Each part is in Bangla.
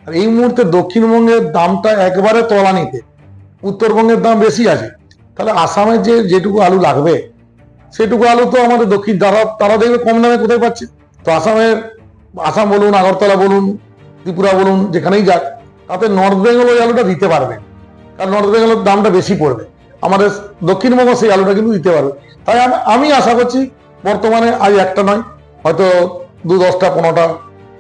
আর এই মুহূর্তে দক্ষিণবঙ্গের দামটা একবারে তলানিতে, উত্তরবঙ্গের দাম বেশি আছে। তাহলে আসামের যেটুকু আলু লাগবে সেটুকু আলু তো আমাদের দক্ষিণ তারা দেখবে কম দামে কোথায় পাচ্ছে। তো আসাম বলুন, আগরতলা বলুন, ত্রিপুরা বলুন, যেখানেই যাক, তাতে নর্থ বেঙ্গল ওই আলুটা দিতে পারবে, কারণ নর্থ বেঙ্গলের দামটা বেশি পড়বে। আমাদের দক্ষিণবঙ্গ সেই আলুটা কিন্তু দিতে পারবে। তাই আমি আশা করছি বর্তমানে আজ একটা নয়, হয়তো 10টা 15টা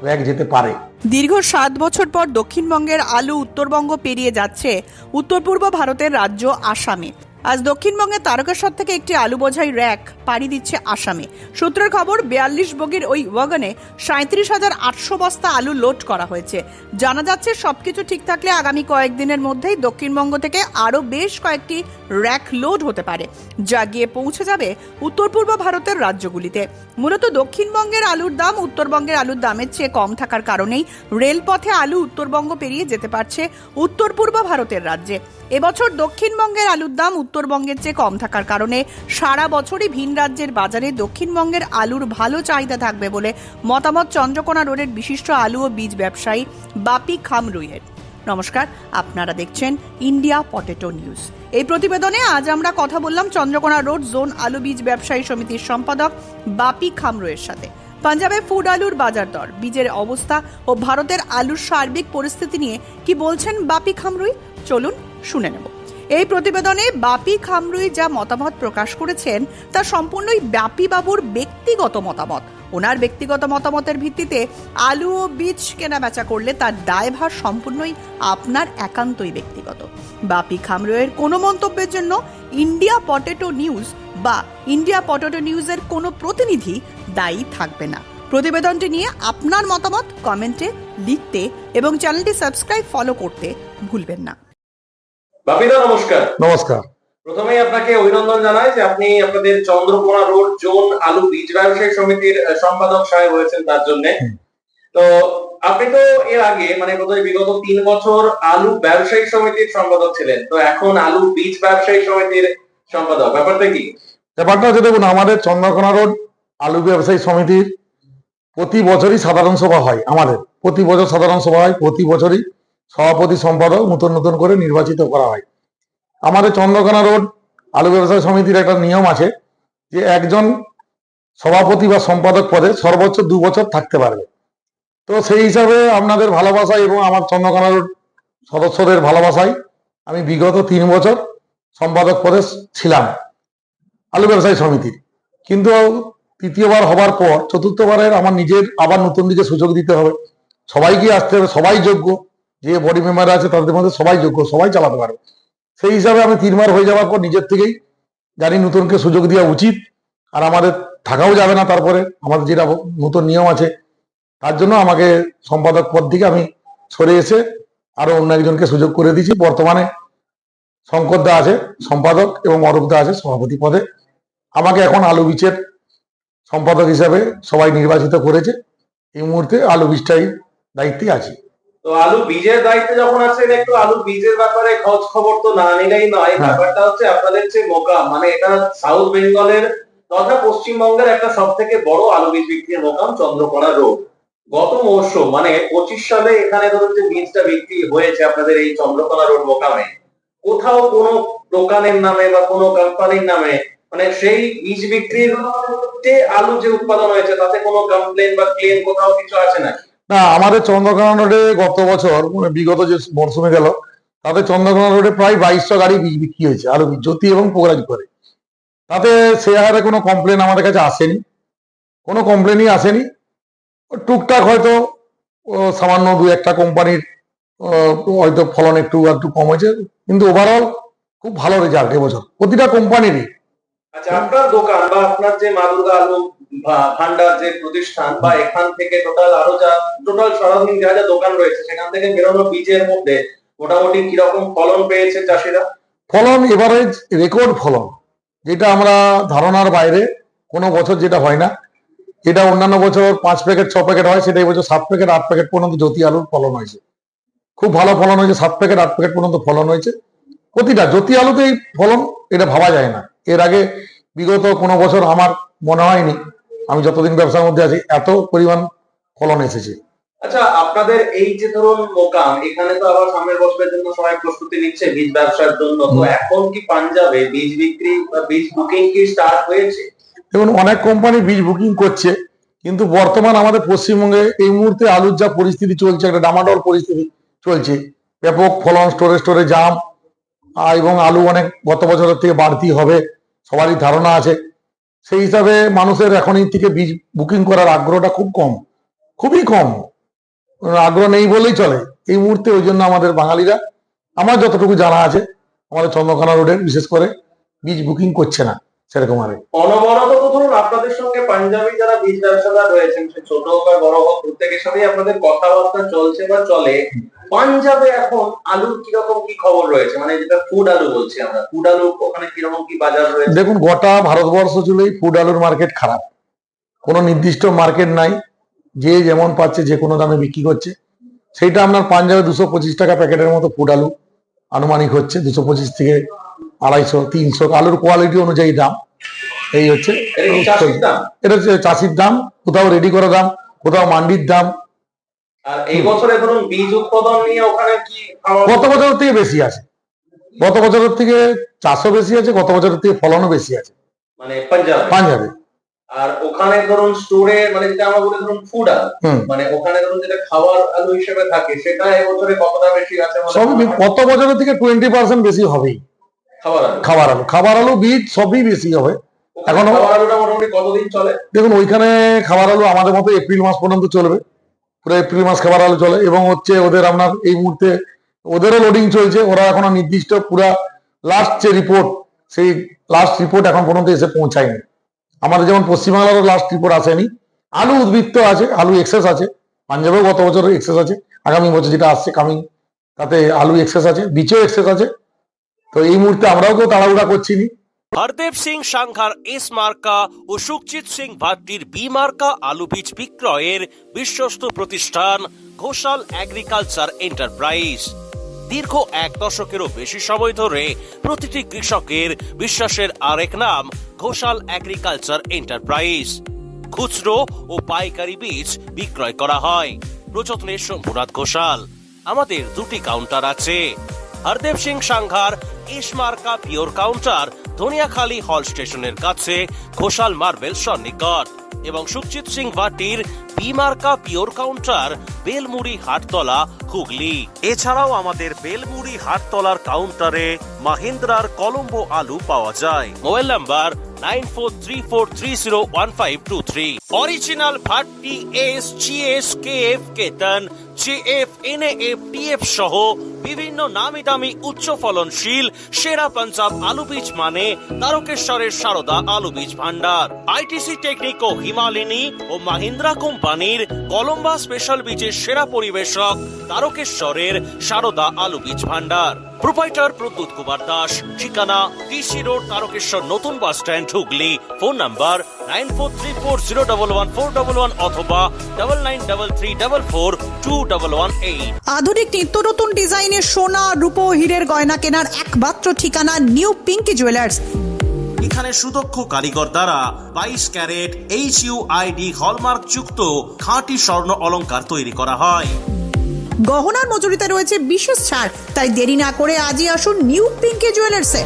র্যাক যেতে পারে। দীর্ঘ 7 বছর পর দক্ষিণবঙ্গের আলু উত্তরবঙ্গ পেরিয়ে যাচ্ছে উত্তর পূর্ব ভারতের রাজ্য আসামে। আজ দক্ষিণবঙ্গের তারকেশ্বর থেকে একটি আলু বোঝাই র্যাক পাড়ি দিচ্ছে আসামে। সূত্রের খবর, 42 বগির ওই ওয়াগনে 37,800 বস্তা আলু লোড করা হয়েছে। জানা যাচ্ছে সবকিছু ঠিক থাকলে আগামী কয়েকদিনের মধ্যেই দক্ষিণবঙ্গ থেকে আরও বেশ কয়েকটি র্যাক লোড হতে পারে, যা গিয়ে পৌঁছে যাবে উত্তর পূর্ব ভারতের রাজ্যগুলিতে। মূলত দক্ষিণবঙ্গের আলুর দাম উত্তরবঙ্গের আলুর দামের চেয়ে কম থাকার কারণেই রেলপথে আলু উত্তরবঙ্গ পেরিয়ে যেতে পারছে উত্তর পূর্ব ভারতের রাজ্যে। এবছর দক্ষিণবঙ্গের আলুর দাম উত্তরবঙ্গের চেয়ে কম থাকার কারণে সারা বছরই ভিন রাজ্যের বাজারে দক্ষিণবঙ্গের আলুর ভালো চাহিদা থাকবে বলে মতামত চন্দ্রকোনা রোডের বিশিষ্ট আলু ও বীজ ব্যবসায়ী বাপি খামরুইয়ের। নমস্কার, আপনারা দেখছেন ইন্ডিয়া পটেটো নিউজ। এই প্রতিবেদনে আজ আমরা কথা বললাম চন্দ্রকোনা রোড জোন আলু বীজ ব্যবসায়ী সমিতির সম্পাদক বাপি খামরুইয়ের সাথে। পাঞ্জাবে ফুড আলুর বাজার দর, বীজের অবস্থা ও ভারতের আলুর সার্বিক পরিস্থিতি নিয়ে কি বলছেন বাপি খামরুই, চলুন শুনে নেব। এই প্রতিবেদনে বাপি খামরুই যা মতামত প্রকাশ করেছেন তা সম্পূর্ণই বাপি বাবুর ব্যক্তিগত মতামত। ওনার ব্যক্তিগত মতামতের ভিত্তিতে আলু ও বীজ কেনা বেচা করলে তার দায়ভার সম্পূর্ণই আপনার একান্তই ব্যক্তিগত। বাপি খামরুইয়ের কোনো মন্তব্যের জন্য ইন্ডিয়া পটেটো নিউজ বা ইন্ডিয়া পটেটো নিউজের কোনো প্রতিনিধি দায়ী থাকবে না। প্রতিবেদনটি নিয়ে আপনার মতামত কমেন্টে লিখতে এবং চ্যানেলটি সাবস্ক্রাইব ফলো করতে ভুলবেন না। বাপিদা নমস্কার। নমস্কার। প্রথমেই আপনাকে অভিনন্দন জানাই যে আপনি আপনাদের চন্দ্রকোনা রোড জোন আলু বীজ ব্যবসায়ী সমিতির সম্পাদক সাহেব হয়েছেন তার জন্য। তো আপনি তো এর আগে মানে বিগত 3 বছর আলু ব্যবসায়ী সমিতির সম্পাদক ছিলেন, তো এখন আলু বীজ ব্যবসায়ী সমিতির সম্পাদক, ব্যাপারটা কি? ব্যাপারটা হচ্ছে, দেখুন, আমাদের চন্দ্রকোনা রোড আলু ব্যবসায়ী সমিতির প্রতি বছরই সাধারণ সভা হয়। আমাদের প্রতি বছর সাধারণ সভা হয়, প্রতি বছরই সভাপতি সম্পাদক নতুন নতুন করে নির্বাচিত করা হয়। আমাদের চন্দ্রকোনা রোড আলু ব্যবসায়ী সমিতির একটা নিয়ম আছে যে একজন সভাপতি বা সম্পাদক পদে সর্বোচ্চ 2 বছর থাকতে পারবে। তো সেই হিসাবে আপনাদের ভালোবাসায় এবং আমার চন্দ্রকোনা রোড সদস্যদের ভালোবাসায় আমি বিগত 3 বছর সম্পাদক পদে ছিলাম আলু ব্যবসায়ী সমিতির। কিন্তু তৃতীয়বার হবার পর চতুর্থবারের আমার নিজের আবার নতুন দিকে সুযোগ দিতে হবে, সবাইকে আসতে হবে, সবাই যোগ্য, যে বডি মেম্বার আছে তাদের মধ্যে সবাই যোগ্য, সবাই চালাতে পারবে। সেই হিসাবে আমি 3বার হয়ে যাওয়ার পর নিজের থেকেই জানি নতুনকে সুযোগ দেওয়া উচিত, আর আমাদের থাকাও যাবে না। তারপরে আমাদের যেটা নতুন নিয়ম আছে তার জন্য আমাকে সম্পাদক পদ থেকে আমি সরে এসে আরো অন্য একজনকে সুযোগ করে দিয়েছি। বর্তমানে শঙ্কর দা আছে সম্পাদক এবং অরূপ দা আছে সভাপতি পদে। আমাকে এখন আলু বীজের সম্পাদক হিসাবে সবাই নির্বাচিত করেছে। এই মুহূর্তে আলু বীজটাই দায়িত্বে আছি। তো আলু বীজের দায়িত্বে যখন আছেন, একটু আলু বীজের ব্যাপারে খোঁজ খবর তো না নিলেই নয়। ব্যাপারটা হচ্ছে আপনাদের যে মোকাম, মানে এটা সাউথ বেঙ্গলের তথা পশ্চিমবঙ্গের একটা সব থেকে বড় আলু বীজ বিক্রির মোকাম চন্দ্রকোনা রোড। গত মৌসুম মানে 25 সালে এখানে ধরুন যে বীজটা বিক্রি হয়েছে আপনাদের এই চন্দ্রকোনা রোড মোকামে, কোথাও কোনো দোকানের নামে বা কোনো কোম্পানির নামে মানে সেই বীজ বিক্রির যে আলু যে উৎপাদন হয়েছে তাতে কোনো কমপ্লেন বা ক্লেম কোথাও কিছু আছে নাকি? না, আমাদের চন্দ্রকোনা রোডে গত বছর বিগত যে মরশুমে গেল তাতে চন্দ্রকোনা রোডে প্রায় 2200 গাড়ি বীজ বিক্রি হয়েছে আলু বীজ, জ্যোতি এবং পোগরাজ করে। তাতে সে হারে কোনো কমপ্লেন আমাদের কাছে আসেনি, কোনো কমপ্লেনই আসেনি। টুকটাক হয়তো সামান্য 2-1টা কোম্পানির হয়তো ফলন একটু কম হয়েছে, কিন্তু ওভারঅল খুব ভালো রেজাল্ট এবছর প্রতিটা কোম্পানিরই। আচ্ছা, আপনার দোকান বা আপনার যে মা দুর্গা আলু ভান্ডার যে প্রতিষ্ঠান বা এখান থেকে টোটাল সারাদিন যা যা দোকান রয়েছে সেখান থেকে বেরোনো বীজের মধ্যে মোটামুটি কিরকম ফলন পেয়েছে চাষিরা? ফলন এভারেজ রেকর্ড ফলন, যেটা আমরা ধারণার বাইরে। কোনো বছর যেটা হয় না, যেটা অন্যান্য বছর 5 প্যাকেট 6 প্যাকেট হয়, সেটা এই বছর 7 প্যাকেট 8 প্যাকেট পর্যন্ত জ্যোতি আলুর ফলন হয়েছে। খুব ভালো ফলন হয়েছে, 7 প্যাকেট 8 প্যাকেট পর্যন্ত ফলন হয়েছে প্রতিটা জ্যোতি আলুতেই ফলন। এটা ভাবা যায় না, এর আগে বিগত কোনো বছর আমার মনে হয়নি, আমি যতদিন ব্যবসার মধ্যে আছি, এত পরিমাণ ফলন এসেছে। আচ্ছা, আপনাদের এই যে ধরুন মোকাম, এখানে তো আবার সামনের বছরের জন্য সবাই প্রস্তুতি নিচ্ছে বীজ ব্যবসার জন্য, তো এখন কি পাঞ্জাবে বীজ বিক্রি বা বীজ বুকিং কি স্টার্ট হয়েছে? দেখুন, অনেক কোম্পানি বীজ বুকিং করছে, কিন্তু বর্তমান আমাদের পশ্চিমবঙ্গে এই মুহূর্তে আলুর যা পরিস্থিতি চলছে, একটা ডামাডোল পরিস্থিতি চলছে, ব্যাপক ফলন, স্টোরে স্টোরে জাম, এবং আলু অনেক গত বছরের থেকে বাড়তি হবে সবারই ধারণা আছে। সেই হিসাবে মানুষের এখনই থেকে বীজ বুকিং করার আগ্রহটা খুব কম, খুবই কম, আগ্রহ নেই বলেই চলে এই মুহূর্তে। ওই জন্য আমাদের বাঙালিরা, আমার যতটুকু জানা আছে, আমাদের চন্দ্রকোনা রোডের বিশেষ করে বীজ বুকিং করছে না সেরকম আরে। অনবরত তো ধরুন আপনাদের সঙ্গে পাঞ্জাবি যারা বীজ ব্যবসাদার রয়েছেন, সে ছোট হোক বা বড় হোক, প্রত্যেকের সাথেই আপনাদের কথাবার্তা চলছে বা চলে। পাঞ্জাবে এখন আলুর কিরকম কি খবর রয়েছে, মানে যেটা ফুড আলু বলছি আমরা, ফুড আলু ওখানে কিরকম কি বাজার রয়েছে? দেখুন, গোটা ভারতবর্ষ জুড়েই ফুড আলুর মার্কেট খারাপ, কোনো নির্দিষ্ট মার্কেট নাই, যে যেমন পাচ্ছে যে কোনো দামে বিক্রি করছে। সেইটা আপনার পাঞ্জাবে 225 টাকা প্যাকেটের মতো ফুড আলু আনুমানিক হচ্ছে, 225 থেকে 250, 300, আলুর কোয়ালিটি অনুযায়ী দাম। এই হচ্ছে এটা কি চাষির দাম? এটা হচ্ছে চাষির দাম, কোথাও রেডি করা দাম, কোথাও মান্ডির দাম। আর এই বছরে ধরুন বীজ উৎপাদন নিয়ে ওখানে কি গত বছরের থেকে বেশি আছে, গত বছরের থেকে চাষও বেশি আছে, গত বছরের থেকে ফলনও বেশি আছে মানে পাঞ্জাবে? পাঞ্জাবে। আর ওখানে ধরুন স্টোরে, মানে যেটা আমরা বলি ধরুন ফুড আলু, মানে ওখানে ধরুন যেটা খাবার আলু হিসেবে থাকে, সেটা এবছরে কতটা বেশি আছে? সবই গত বছরের থেকে 20% বেশি হবেই। খাবার আলু, খাবার আলু বীজ সবই বেশি হবে। এখন খাবার আলুটা মোটামুটি কতদিন চলে? দেখুন, ওইখানে খাবার আলু আমাদের মতো এপ্রিল মাস পর্যন্ত চলবে, পুরো এপ্রিল মাস খাবার আলু চলে। এবং হচ্ছে ওদের আপনার এই মুহূর্তে ওদেরও লোডিং চলছে, ওরা এখনো নির্দিষ্ট পুরা লাস্ট যে রিপোর্ট, সেই লাস্ট রিপোর্ট এখন পর্যন্ত এসে পৌঁছায়নি। আমাদের যেমন পশ্চিমবাংলারও লাস্ট রিপোর্ট আসেনি। আলু উদ্বৃত্ত আছে, আলু এক্সেস আছে, পাঞ্জাবেও গত বছরের এক্সেস আছে, আগামী বছর যেটা আসছে কামিং, তাতে আলু এক্সেস আছে, বীজও এক্সেস আছে। তো এই মুহূর্তে আমরাও কেউ তাড়াহুড়া করছি নি। হরদেব সিং সাংঘার এস মার্কা ও সুখজিৎ সিং ভাট্টির বি মার্কা আলু বীজ বিক্রয়ের বিশ্বস্ত প্রতিষ্ঠান ঘোষাল এগ্রিকালচার এন্টারপ্রাইজ। দীর্ঘ 1 দশকেরও বেশি সময় ধরে প্রতিটি কৃষকের বিশ্বাসের আরেক নাম ঘোষাল এগ্রিকালচার এন্টারপ্রাইজ। খুচরো ও পাইকারি বীজ বিক্রয় করা হয়। প্রযত্নে শম্ভুনাথ ঘোষাল। আমাদের 2টি কাউন্টার আছে। হরদেব সিং সাংঘার এস মার্কা পিওর কাউন্টার ধনিয়াখালী হল স্টেশনের কাছে ঘোষাল মার্বেল সন্নিকট, এবং সুখজিৎ সিং ভাটির বি মার্কা পিওর কাউন্টার বেলমুড়ি হাটতলা হুগলি। এছাড়াও আমাদের বেলমুড়ি হাটতলার কাউন্টারে মাহিন্দ্রার কলম্বো আলু পাওয়া যায়। Mobile number 9434301523। Original Bhatti S, GS, KF, কেতন, জেএফ, এনএএফ, টিএফ সহ বিভিন্ন নামি দামি উচ্চ ফলনশীল সেরা পাঞ্জাব আলু বীজ মানে তারকেশ্বরের সারদা আলু বীজ ভান্ডার। আইটিসি টেকনিক ও হিমালিনী ও মাহিন্দ্রা কোম্পানির কলম্বা স্পেশাল বীজের সেরা পরিবেশক তারকেশ্বরের সারদা আলু বীজ ভান্ডার। প্রোপাইটার প্রদ্যুৎ কুমার দাস। ঠিকানা ডিসি রোড, তারকেশ্বর নতুন bus stand, Hooghly. Phone number 9434011411 অথবা 9933442118। আধুনিক নিত্য নতুন ডিজাইনের সোনা, রূপো, হীরের গয়না কেনার একমাত্র ঠিকানা নিউ পিঙ্কি জুয়েলার্স। এখানে সুদক্ষ কারিগর দ্বারা 22 ক্যারেট HUID হলমার্ক যুক্ত খাঁটি স্বর্ণ অলংকার তৈরি করা হয়। গহনার মজুরিতে রয়েছে বিশেষ ছাড়, তাই দেরি না করে আজই আসুন নিউ পিঙ্কি জুয়েলার্সে।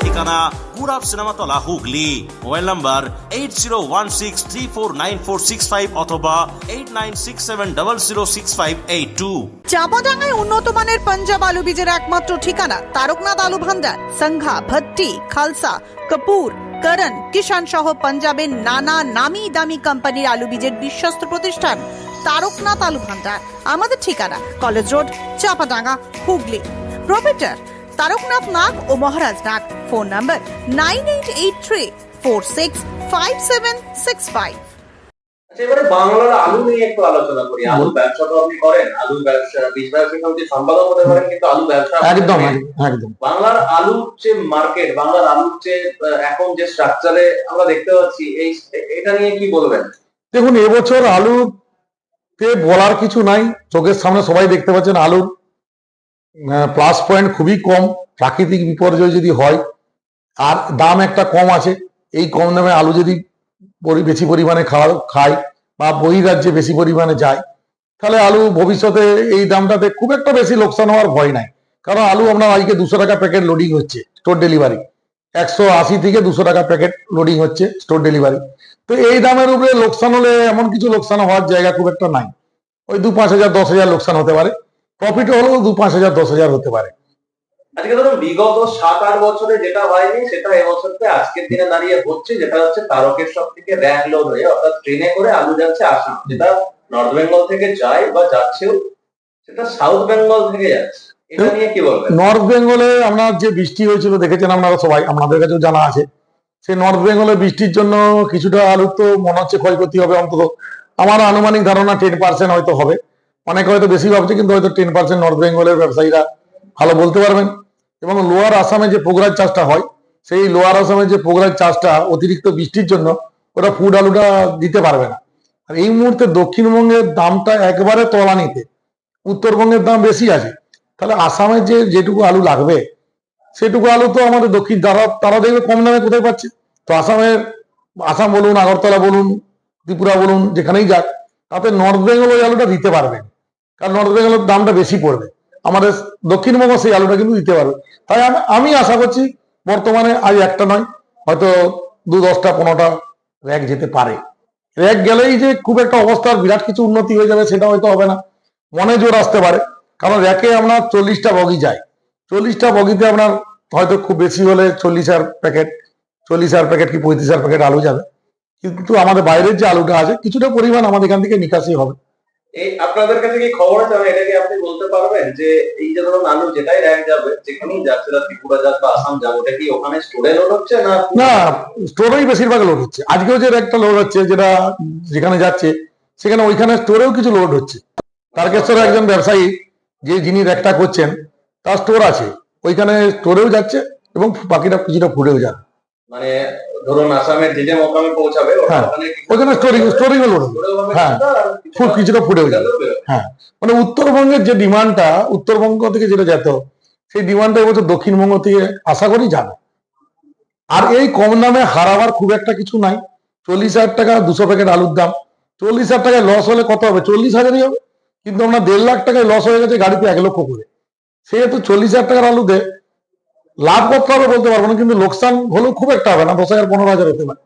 ঠিকানা গুড়াব সিনেমাতলা, হুগলি। মোবাইল নাম্বার 8016349465 অথবা 8967006582। চাপাডাঙ্গায় উন্নত মানের পাঞ্জাব আলু বীজের একমাত্র ঠিকানা তারকনাথ আলু ভান্ডার। সংঘা, ভট্টি, খালসা, কপুর, করণ, কিষান সহ পাঞ্জাবের নানা নামি দামি কোম্পানির আলু বীজের বিশ্বস্ত প্রতিষ্ঠান তারকনাথ আলু ভান্ডার। আমাদের ঠিকানা college road, Chapadanga, Hooghly. Proprietor Taraknath Nag ও মহারাজ নাগ। Phone number 9883465765। আচ্ছা, এবারে বাংলার আলু নিয়ে একটু আলোচনা করি। আলু ব্যবসা তো আপনি করেন, আলু ব্যবসা বীজ ব্যবসা সমিতির সম্পাদক হতে পারেন, কিন্তু আলু ব্যবসা একদম একদম। বাংলার আলুর যে মার্কেট, বাংলার আলুর যে এখন যে স্ট্রাকচারে আমরা দেখতে পাচ্ছি, এটা নিয়ে কি বলবেন? দেখুন, এবছর আলুতে বলার কিছু নাই, চোখের সামনে সবাই দেখতে পাচ্ছেন আলুর প্লাস পয়েন্ট খুবই কম। প্রাকৃতিক বিপর্যয় যদি হয় আর দাম একটা কম আছে, এই কম দামে আলু যদি বেশি পরিমাণে খায় বা বহিরাজ্যে বেশি পরিমাণে যায়, তাহলে আলু ভবিষ্যতে এই দামটাতে খুব একটা বেশি লোকসান হওয়ার ভয় নাই। কারণ আলু আপনার আজকে 200 টাকা প্যাকেট লোডিং হচ্ছে স্টোর ডেলিভারি, 180 থেকে 200 টাকা প্যাকেট লোডিং হচ্ছে স্টোর ডেলিভারি। তো এই দামের উপরে লোকসান হলে এমন কিছু লোকসান হওয়ার জায়গা খুব একটা নাই। ওই 2-5 হাজার 10 হাজার লোকসান হতে পারে, প্রফিট হলেও 2-5 হাজার 10 হাজার হতে পারে। আজকে ধরুন বিগত 7-8 বছরে যেটা হয়নি সেটা এবছরতে আজকের দিনে দাঁড়িয়ে হচ্ছে, যেটা হচ্ছে তারকেশ্বর থেকে র্যাক লোড হয়ে অর্থাৎ ট্রেনে করে আলু যাচ্ছে আসাম, যেটা নর্থ বেঙ্গল থেকে যায় বা যাচ্ছেও, সেটা সাউথ বেঙ্গল থেকে যাচ্ছে। এটা নিয়ে কি বলবেন? নর্থ বেঙ্গলে আপনার যে বৃষ্টি হয়েছিল দেখেছেন আপনারা সবাই, আপনাদের কাছেও জানা আছে। সেই নর্থ বেঙ্গলে বৃষ্টির জন্য কিছুটা আলু তো মনে হচ্ছে ক্ষয়ক্ষতি হবে, অন্তত আমার আনুমানিক ধারণা 10% হয়তো হবে। অনেকে হয়তো বেশি ভাবছে, কিন্তু হয়তো 10% নর্থ বেঙ্গলের ব্যবসায়ীরা ভালো বলতে পারবেন। এবং লোয়ার আসামে যে পোগরাজ চাষটা হয়, সেই লোয়ার আসামে যে পোগরাজ চাষটা অতিরিক্ত বৃষ্টির জন্য ওরা ফুড আলুটা দিতে পারবে না। আর এই মুহূর্তে দক্ষিণবঙ্গের দামটা একবারে তলানিতে, উত্তরবঙ্গের দাম বেশি আছে। তাহলে আসামে যে যেটুকু আলু লাগবে সেটুকু আলু তো আমাদের দক্ষিণ তারা দেখবে কম দামে কোথায় পাচ্ছে। তো আসাম বলুন, আগরতলা বলুন, ত্রিপুরা বলুন, যেখানেই যাক, তাতে নর্থ বেঙ্গল ওই আলুটা দিতে পারবে, কারণ নর্থ বেঙ্গলের দামটা বেশি পড়বে। আমাদের দক্ষিণবঙ্গ সেই আলুটা কিন্তু দিতে পারবে। তাই আমি আশা করছি বর্তমানে আজ একটা নয়, হয়তো 2-10টা 15টা র্যাক যেতে পারে। র্যাক গেলেই যে খুব একটা অবস্থার বিরাট কিছু উন্নতি হয়ে যাবে সেটা হয়তো হবে না, মনে জোর আসতে পারে। কারণ র্যাকে আপনার 40টা বগি যায়, 40টা বগিতে আপনার হয়তো খুব বেশি হলে 40,000 প্যাকেট কি 35,000 প্যাকেট আলু যাবে। কিন্তু আমাদের বাইরের যে আলুটা আছে কিছুটা পরিমাণ আমাদের এখান থেকে নিকাশি হবে। এই আপনাদের কাছে কি খবর আছে, এটা কি আপনি বলতে পারবেন যে এই যে ধরুন আলু যেটাই র্যাক যাবে, যেখানেই যাচ্ছে, ত্রিপুরা যাক বা আসাম যাক, ওটা কি ওখানে স্টোরে লোড হচ্ছে না? না, স্টোরেই বেশিরভাগ লোড হচ্ছে। আজকেও যে র্যাকটা লোড হচ্ছে, যেটা যেখানে যাচ্ছে সেখানে ওইখানে স্টোরেও কিছু লোড হচ্ছে। তারকেশ্বরে একজন ব্যবসায়ী যিনি র্যাকটা করছেন, তার স্টোর আছে, ওইখানে স্টোরেও যাচ্ছে এবং বাকিটা কিছুটা ফুডেও যাবে। মানে ধরুন আসামের যে মোকামে পৌঁছাবে হ্যাঁ, ওখানে স্টোরিংও লোড হবে। হ্যাঁ, কিছুটা ফুডেও যাবে। হ্যাঁ, মানে উত্তরবঙ্গের যে ডিমান্ডটা উত্তরবঙ্গ থেকে যেটা যেত, সেই ডিমান্ডটা এবছর দক্ষিণবঙ্গ থেকে আশা করি যাবে। আর এই কম দামে হারাবার খুব একটা কিছু নাই। 40,000 টাকা 200 প্যাকেট আলুর দাম, 40,000 টাকায় লস হলে কত হবে? 40,000ই হবে। কিন্তু আমরা 1.5 লাখ টাকায় লস হয়ে গেছে গাড়িতে 1 লক্ষ করে। সেহেতু 40,000 টাকার আলুতে লাভ করতে হবে বলতে পারবো না, কিন্তু লোকসান হলেও খুব একটা হবে না, 10,000 15,000 হতে পারে।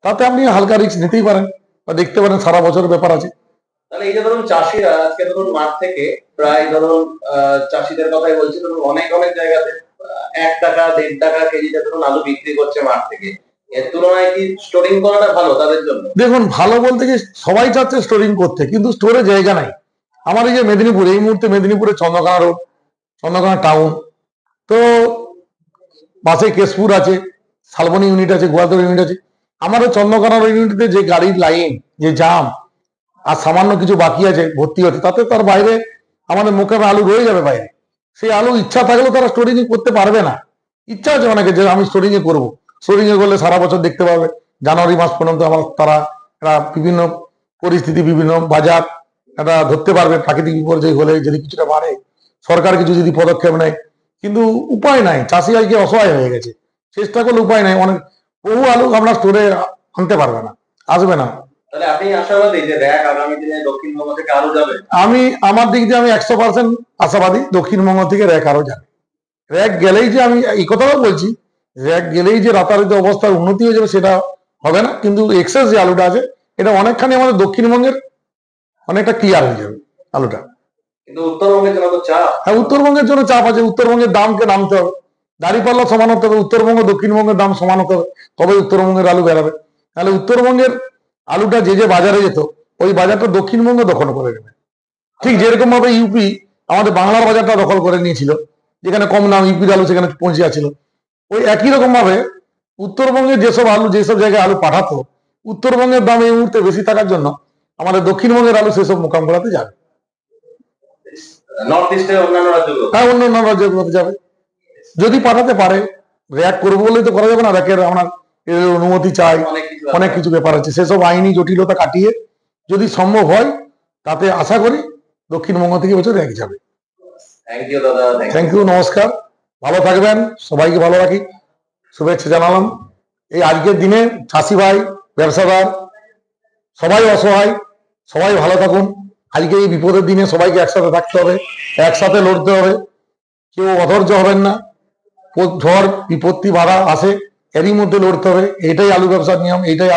তাতে আপনি হালকা রিস্ক নিতেই পারেন বা দেখতে পারেন, সারা বছরের ব্যাপার আছে। তাহলে এই যে ধরুন চাষিরা আজকে ধরুন মাঠ থেকে প্রায় ধরুন চাষিদের কথাই বলছি, ধরুন অনেক অনেক জায়গাতে 1 টাকা 1.5 টাকা কেজিতে ধরুন আলু বিক্রি করছে মাঠ থেকে। এর তুলনায় কি স্টোরিং করাটা ভালো তাদের জন্য? দেখুন, ভালো বলতে কি সবাই চাচ্ছে স্টোরিং করতে, কিন্তু স্টোরে জায়গা নাই। আমার এই যে মেদিনীপুর, এই মুহূর্তে মেদিনীপুরে চন্দ্রকোনা রোড, চন্দ্রকোনা টাউন, তো পাশে কেশপুর আছে, শালবনী ইউনিট আছে, গোয়ালতোড় ইউনিট আছে। আমাদের চন্দ্রকোনার ইউনিটে যে গাড়ির লাইন, যে জাম, আর সামান্য কিছু বাকি আছে ভর্তি হতে, তাতে তার বাইরে আমাদের মোকামে আলু রয়ে যাবে বাইরে। সেই আলু ইচ্ছা থাকলেও তারা স্টোরিং করতে পারবে না। ইচ্ছা আছে অনেকে যে আমি স্টোরিং করবো, স্টোরিং করলে সারা বছর দেখতে পাবে, জানুয়ারি মাস পর্যন্ত তারা বিভিন্ন পরিস্থিতি, বিভিন্ন বাজার এটা ধরতে পারবে। প্রাকৃতিক বিপর্যয় হলে যদি কিছুটা বাড়ে, সরকার কিছু যদি পদক্ষেপ নেয়, কিন্তু উপায় নাই, চাষি আজকে অসহায় হয়ে গেছে। চেষ্টা করলে উপায় নাই, অনেক বহু আলু আমরা স্টোরে আনতে পারবে না, আসবে না। তাহলে আপনি আশাবাদী যে র্যাক আগামী দিনে দক্ষিণবঙ্গ থেকে আলু যাবে? আমার দিক দিয়ে আমি 100% আশাবাদী দক্ষিণবঙ্গ থেকে র্যাক আরো যাবে। র্যাক গেলেই যে আমি এই কথাও বলছি, র্যাক গেলেই যে রাতারাতি অবস্থার উন্নতি হয়ে যাবে সেটা হবে না, কিন্তু এক্সেস যে আলুটা আছে এটা অনেকখানি আমাদের দক্ষিণবঙ্গের অনেকটা ক্লিয়ার হয়ে যাবে আলুটা। কিন্তু উত্তরবঙ্গের জন্য তো চাপ। হ্যাঁ, উত্তরবঙ্গের জন্য চাপ আছে। উত্তরবঙ্গের দামকে নামতে হবে, দাঁড়িপাল্লা সমান হতে হবে, উত্তরবঙ্গ দক্ষিণবঙ্গের দাম সমান হতে হবে, তবে উত্তরবঙ্গের আলু বেরাবে। তাহলে উত্তরবঙ্গের আলুটা যে বাজারে যেত, ওই বাজারটা দক্ষিণবঙ্গ দখল করে নেবে। ঠিক যেরকম ভাবে ইউপি আমাদের বাংলার বাজারটা দখল করে নিয়েছিল, যেখানে কম দাম ইউপির আলু সেখানে পৌঁছে ছিল, ওই একই রকম ভাবে উত্তরবঙ্গে যেসব জায়গায় আলু পাঠাতো, উত্তরবঙ্গের দাম এই মুহূর্তে বেশি থাকার জন্য আমাদের দক্ষিণবঙ্গের আলু সেসব মোকামগুলোতে যাবে। নর্থ ইস্টের অন্যান্য রাজ্যগুলো? হ্যাঁ, অন্যান্য রাজ্যগুলোতে যাবে যদি পাঠাতে পারে। র্যাক করবো বলেই তো করা যাবে না, র্যাকের আমরা অনুমতি চাই, অনেক কিছু ব্যাপার আছে। সেসব আইনি জটিলতা কাটিয়ে যদি সম্ভব হয়, তাতে আশা করি দক্ষিণবঙ্গ থেকে বছর র্যাক যাবে। থ্যাংক ইউ দাদা। থ্যাংক ইউ, নমস্কার, ভালো থাকবেন, সবাইকে ভালো রাখি, শুভেচ্ছা জানালাম। এই আজকের দিনে চাষি ভাই, ব্যবসাদার সবাই অসহায়, সবাই ভালো থাকুন, আজকে এই বিপদের দিনে সবাইকে একসাথে থাকতে হবে, একসাথে লড়তে হবে, কেউ অধৈর্য হবেন না। ঝড় বিপত্তি বাধা আসে, এরই মধ্যে লড়তে হবে। এটাই আলু ব্যবসার নিয়ম, এটাই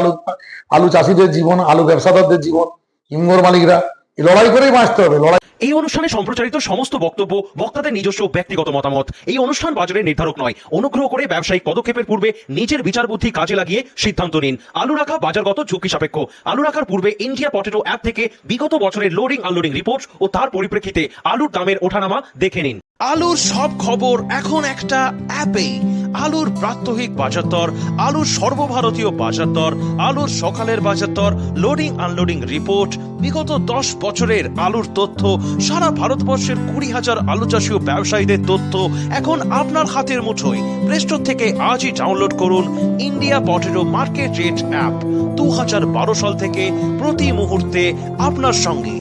আলু চাষিদের জীবন, আলু ব্যবসাদারদের জীবন, হিমঘর মালিকরা এই লড়াই করেই বাঁচতে হবে। লড়াই এই অনুষ্ঠানে সম্প্রচারিত সমস্ত বক্তব্য বক্তাদের নিজস্ব ব্যক্তিগত মতামত। এই অনুষ্ঠান বাজারের নির্ধারক নয়। অনুগ্রহ করে ব্যবসায়িক পদক্ষেপের পূর্বে নিজের বিচার বুদ্ধি কাজে লাগিয়ে সিদ্ধান্ত নিন। আলু রাখা বাজারগত ঝুঁকি সাপেক্ষ। আলু রাখার পূর্বে ইন্ডিয়া পটেটো অ্যাপ থেকে বিগত বছরের লোডিং আনলোডিং রিপোর্ট ও তার পরিপ্রেক্ষিতে আলুর দামের ওঠানামা দেখে নিন। আলুর সব খবর এখন একটা অ্যাপেই। আলুর প্রাত্যহিক বাজার দর, আলুর সর্বভারতীয় বাজার দর, আলুর সকালের বাজার দর, লোডিং আনলোডিং রিপোর্ট, বিগত 10 বছরের আলুর তথ্য, সারা ভারতবর্ষের 20,000 আলু চাষী ও ব্যবসায়ীদের তথ্য এখন আপনার হাতের মুঠোয়। প্লে স্টোর থেকে আজই ডাউনলোড করুন India potato market rate app. 2012 সাল থেকে প্রতি মুহূর্তে আপনার সঙ্গে।